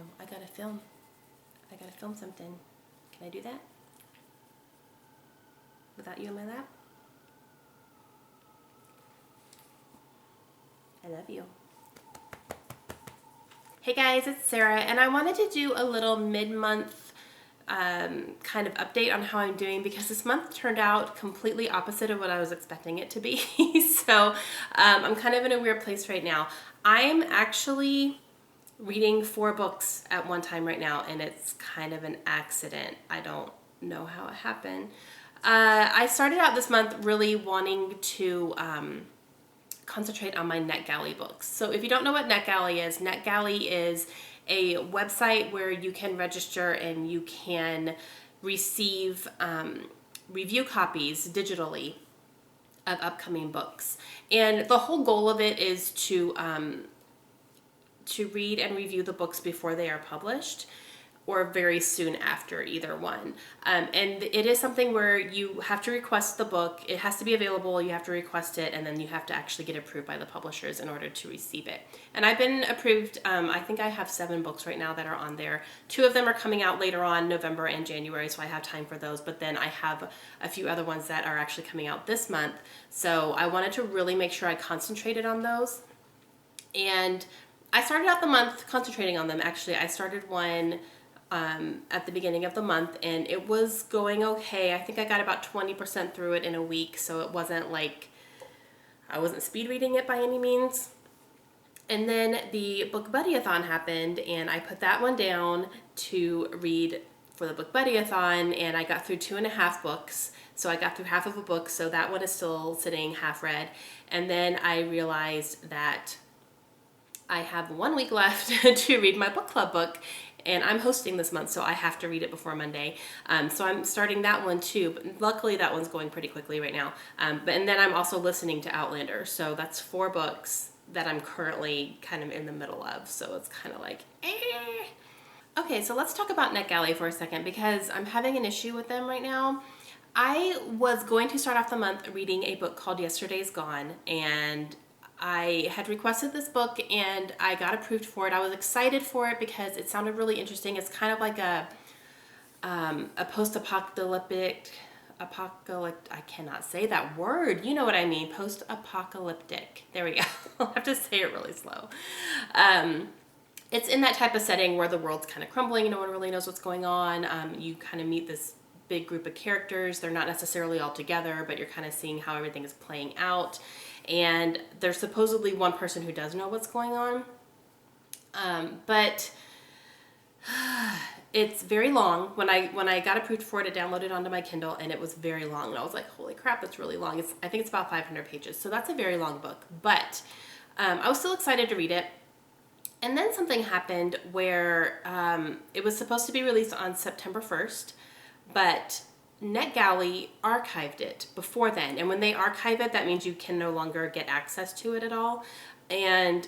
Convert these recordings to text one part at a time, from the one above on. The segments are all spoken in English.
No, I gotta film. I gotta film something. Can I do that? Without you in my lap? I love you. Hey guys, it's Sarah, and I wanted to do a little mid-month kind of update on how I'm doing because this month turned out completely opposite of what I was expecting it to be. So I'm kind of in a weird place right now. I'm actually reading 4 books at one time right now, and it's kind of an accident. I don't know how it happened. I started out this month really wanting to concentrate on my NetGalley books. So if you don't know what NetGalley is a website where you can register and you can receive review copies digitally of upcoming books. And the whole goal of it is to read and review the books before they are published or very soon after, either one. And it is something where you have to request the book. It has to be available, you have to request it, and then you have to actually get approved by the publishers in order to receive it. And I've been approved, I think I have 7 books right now that are on there. 2 of them are coming out later on, November and January, so I have time for those, but then I have a few other ones that are actually coming out this month. So I wanted to really make sure I concentrated on those. And I started out the month concentrating on them. Actually, I started one at the beginning of the month, and it was going okay. I think I got about 20% through it in a week, so it wasn't like I wasn't speed reading it by any means. And then the Book Buddy-a-thon happened, and I put that one down to read for the Book Buddy-a-thon, and I got through 2.5 books. So I got through half of a book, so that one is still sitting half read. And then I realized that I have 1 week left to read my book club book, and I'm hosting this month, so I have to read it before Monday. So I'm starting that one too, but luckily that one's going pretty quickly right now. And then I'm also listening to Outlander, so that's 4 books that I'm currently kind of in the middle of, so it's kind of like, eh. Okay, so let's talk about NetGalley for a second because I'm having an issue with them right now. I was going to start off the month reading a book called Yesterday's Gone, and I had requested this book and I got approved for it. I was excited for it because it sounded really interesting. It's kind of like a post-apocalyptic, I cannot say that word. You know what I mean, post-apocalyptic. There we go. I'll have to say it really slow. It's in that type of setting where the world's kind of crumbling. No one really knows what's going on. You kind of meet this big group of characters. They're not necessarily all together, but you're kind of seeing how everything is playing out. And there's supposedly one person who does know what's going on. But it's very long. When I got approved for it, I downloaded onto my Kindle, and it was very long. And I was like, holy crap, that's really long. I think it's about 500 pages. So that's a very long book. But I was still excited to read it. And then something happened where it was supposed to be released on September 1st, but NetGalley archived it before then. And when they archive it, that means you can no longer get access to it at all. And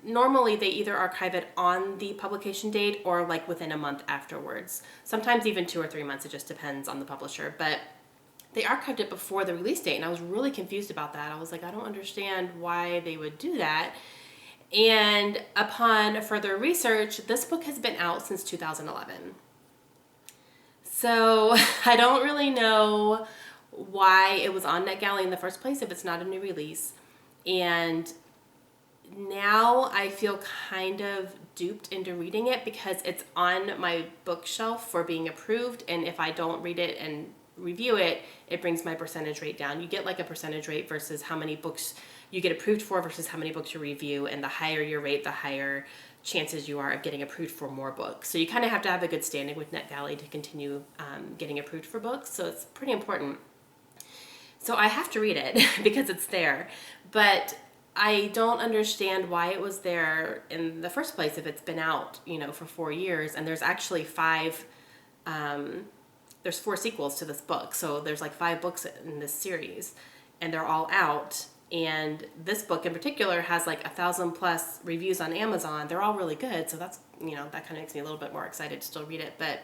normally they either archive it on the publication date or like within a month afterwards. Sometimes even 2 or 3 months, it just depends on the publisher. But they archived it before the release date, and I was really confused about that. I was like, I don't understand why they would do that. And upon further research, this book has been out since 2011. So I don't really know why it was on NetGalley in the first place if it's not a new release. And now I feel kind of duped into reading it because it's on my bookshelf for being approved, and if I don't read it and review it, it brings my percentage rate down. You get like a percentage rate versus how many books you get approved for versus how many books you review, and the higher your rate, the higher chances you are of getting approved for more books. So you kind of have to have a good standing with NetGalley to continue getting approved for books, so it's pretty important. So I have to read it because it's there, but I don't understand why it was there in the first place if it's been out, for 4 years, and there's actually 4 sequels to this book, so there's like 5 books in this series, and they're all out. And this book in particular has like 1,000+ reviews on Amazon. They're all really good, so that's, that kind of makes me a little bit more excited to still read it. But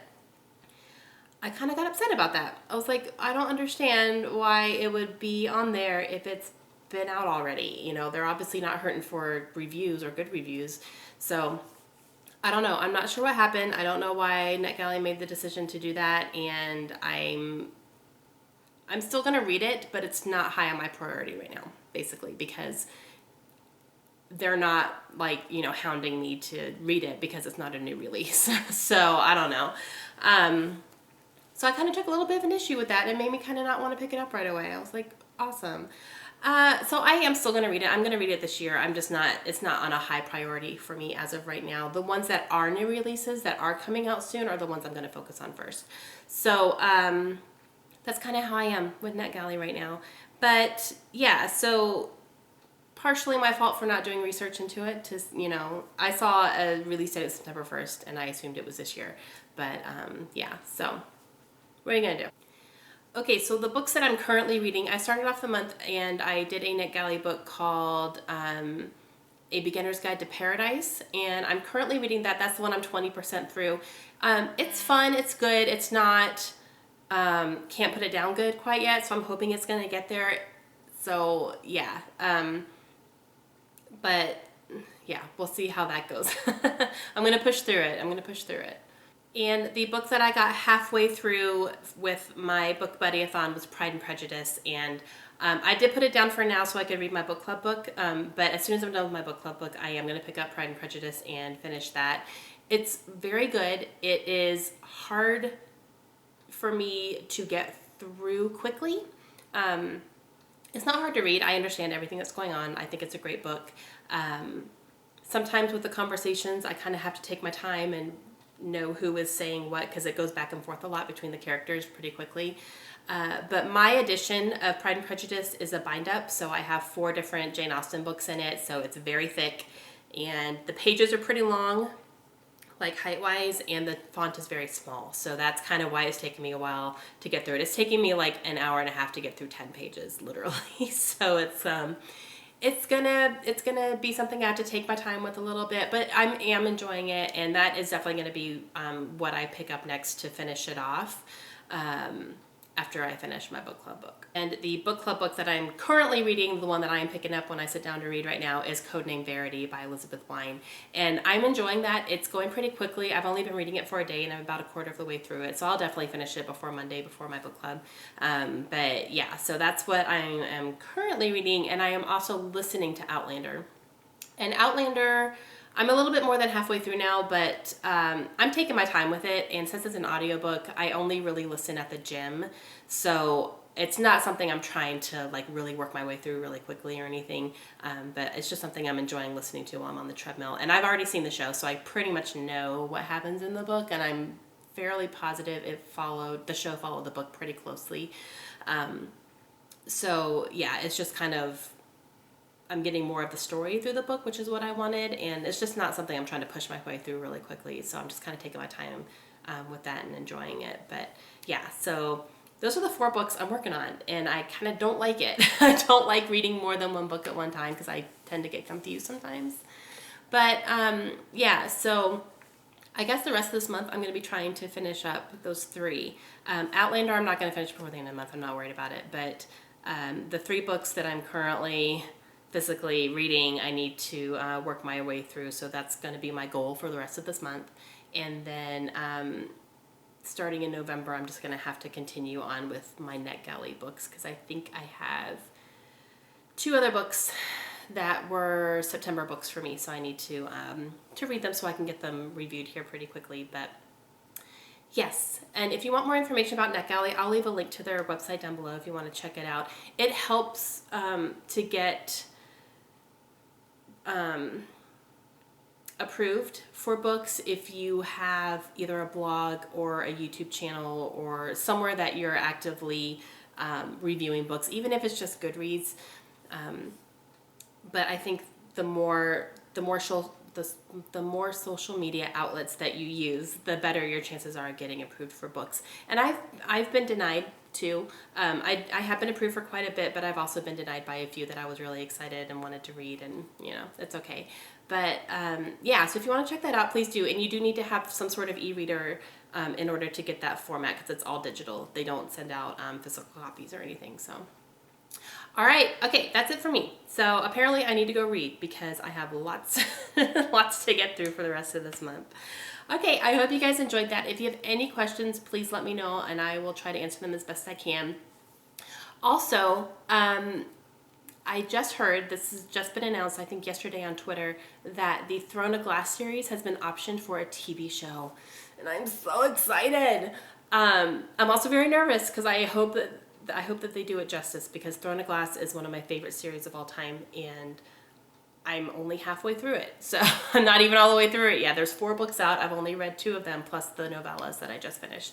I kind of got upset about that. I was like, I don't understand why it would be on there if it's been out already. They're obviously not hurting for reviews or good reviews. So I don't know. I'm not sure what happened. I don't know why NetGalley made the decision to do that, and I'm still gonna read it, but it's not high on my priority right now, basically, because they're not like, hounding me to read it because it's not a new release. So I don't know. So I kind of took a little bit of an issue with that, and it made me kind of not want to pick it up right away. I was like, awesome. So I am still going to read it. I'm going to read it this year. I'm just not, it's not on a high priority for me as of right now. The ones that are new releases that are coming out soon are the ones I'm going to focus on first. So that's kind of how I am with NetGalley right now. But yeah, so partially my fault for not doing research into it. I saw a release date of September 1st, and I assumed it was this year. But yeah, so what are you going to do? Okay, so the books that I'm currently reading, I started off the month and I did a NetGalley book called A Beginner's Guide to Paradise, and I'm currently reading that. That's the one I'm 20% through. It's fun, it's good, it's not, can't put it down good quite yet, so I'm hoping it's going to get there. So yeah, but yeah, we'll see how that goes. I'm going to push through it. And the book that I got halfway through with my book buddy-a-thon was Pride and Prejudice, and I did put it down for now so I could read my book club book, but as soon as I'm done with my book club book, I am going to pick up Pride and Prejudice and finish that. It's very good. It is hard for me to get through quickly. It's not hard to read. I understand everything that's going on. I think it's a great book. Sometimes with the conversations, I kind of have to take my time and know who is saying what, because it goes back and forth a lot between the characters pretty quickly. But my edition of Pride and Prejudice is a bind up, so I have 4 different Jane Austen books in it, so it's very thick, and the pages are pretty long, like height-wise, and the font is very small, so that's kind of why it's taking me a while to get through it. It's taking me like an hour and a half to get through 10 pages, literally. So it's gonna be something I have to take my time with a little bit, but I am enjoying it, and that is definitely gonna be what I pick up next to finish it off after I finish my book club book. And the book club book that I'm currently reading, the one that I am picking up when I sit down to read right now, is Codename Verity by Elizabeth Wine, and I'm enjoying that. It's going pretty quickly. I've only been reading it for a day, and I'm about a quarter of the way through it, so I'll definitely finish it before Monday, before my book club. But yeah, so that's what I am currently reading, and I am also listening to Outlander. And Outlander, I'm a little bit more than halfway through now, but I'm taking my time with it, and since it's an audiobook, I only really listen at the gym, so it's not something I'm trying to like really work my way through really quickly or anything, but it's just something I'm enjoying listening to while I'm on the treadmill. And I've already seen the show, so I pretty much know what happens in the book, and I'm fairly positive the show followed the book pretty closely. So yeah, it's just kind of, I'm getting more of the story through the book, which is what I wanted, and it's just not something I'm trying to push my way through really quickly, so I'm just kind of taking my time with that and enjoying it. But yeah, so those are the 4 books I'm working on, and I kind of don't like it. I don't like reading more than one book at one time because I tend to get confused sometimes. But yeah, so I guess the rest of this month I'm going to be trying to finish up those 3. Outlander I'm not going to finish before the end of the month. I'm not worried about it, but the 3 books that I'm currently physically reading, I need to work my way through, so that's going to be my goal for the rest of this month. And then starting in November, I'm just going to have to continue on with my NetGalley books, because I think I have 2 other books that were September books for me, so I need to read them so I can get them reviewed here pretty quickly. But yes, and if you want more information about NetGalley, I'll leave a link to their website down below if you want to check it out. It helps to get approved for books if you have either a blog or a YouTube channel or somewhere that you're actively reviewing books, even if it's just Goodreads. But I think the more social media outlets that you use, the better your chances are of getting approved for books. And I've been denied too. I have been approved for quite a bit, but I've also been denied by a few that I was really excited and wanted to read, and it's okay. But yeah, so if you want to check that out, please do. And you do need to have some sort of e-reader in order to get that format, because it's all digital. They don't send out physical copies or anything. So All right, okay, that's it for me. So apparently I need to go read because I have lots, lots to get through for the rest of this month. Okay, I hope you guys enjoyed that. If you have any questions, please let me know and I will try to answer them as best I can. Also, I just heard, this has just been announced, I think yesterday on Twitter, that the Throne of Glass series has been optioned for a TV show. And I'm so excited. I'm also very nervous because I hope that they do it justice, because Throne of Glass is one of my favorite series of all time, and I'm only halfway through it. So I'm not even all the way through it yet. There's 4 books out. I've only read 2 of them, plus the novellas that I just finished.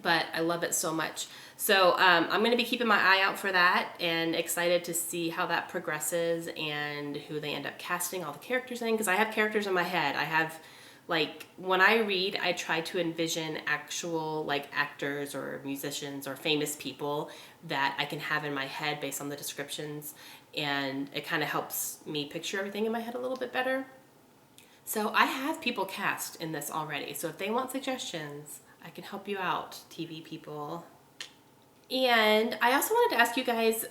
But I love it so much. So I'm going to be keeping my eye out for that and excited to see how that progresses and who they end up casting all the characters in, because I have characters in my head. I have, like, when I read, I try to envision actual, like, actors or musicians or famous people that I can have in my head based on the descriptions, and it kind of helps me picture everything in my head a little bit better. So I have people cast in this already, so if they want suggestions, I can help you out, TV people. And I also wanted to ask you guys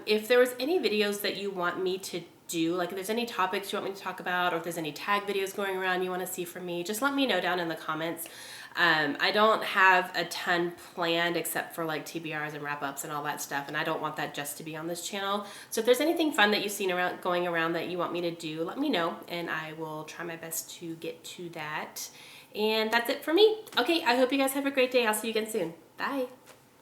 if there was any videos that you want me to do, like if there's any topics you want me to talk about, or if there's any tag videos going around you want to see from me, just let me know down in the comments. I don't have a ton planned except for like TBRs and wrap-ups and all that stuff, and I don't want that just to be on this channel. So if there's anything fun that you've seen going around that you want me to do, let me know and I will try my best to get to that. And that's it for me. Okay, I hope you guys have a great day. I'll see you again soon. Bye.